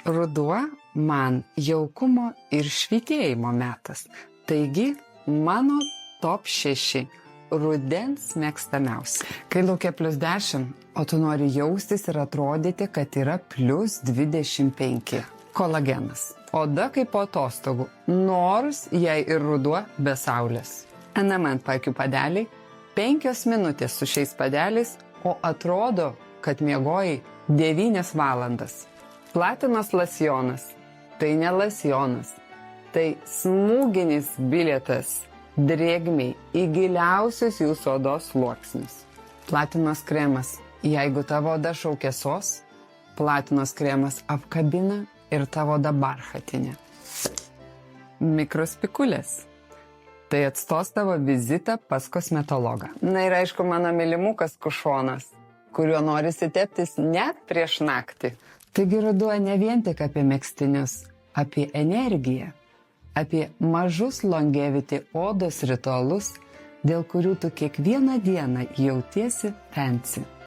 Ruduo man jaukumo ir švytėjimo metas. Taigi, mano top 6 rudens mėgstamiausi. Kai laukia +10, o tu nori jaustis ir atrodyti, kad yra +25. Kolagenas. Oda kaip po atostogų, nors jei ir ruduo be saulės. NMN paakių padeliai, 5 minutės su šiais padeliais, o atrodo, kad miegojai 9 valandas. Platinos lasjonas. Tai ne lasjonas. Tai smūginis bilietas drėgmei į giliausius jūsų odos sluoksnius. Platinos kremas. Jeigu tavo oda šaukia sos, platinos kremas apkabina ir tavo oda barchatinė. Mikrospikulės. Tai atstos tavo vizitą pas kosmetologą. Na ir aišku, mano mylimukas kušonas, kuriuo norisi teptis net prieš naktį. Taigi ruduo ne vien tik apie megztinius, apie energiją, apie mažus longevity odos ritualus, dėl kurių tu kiekvieną dieną jautiesi fancy.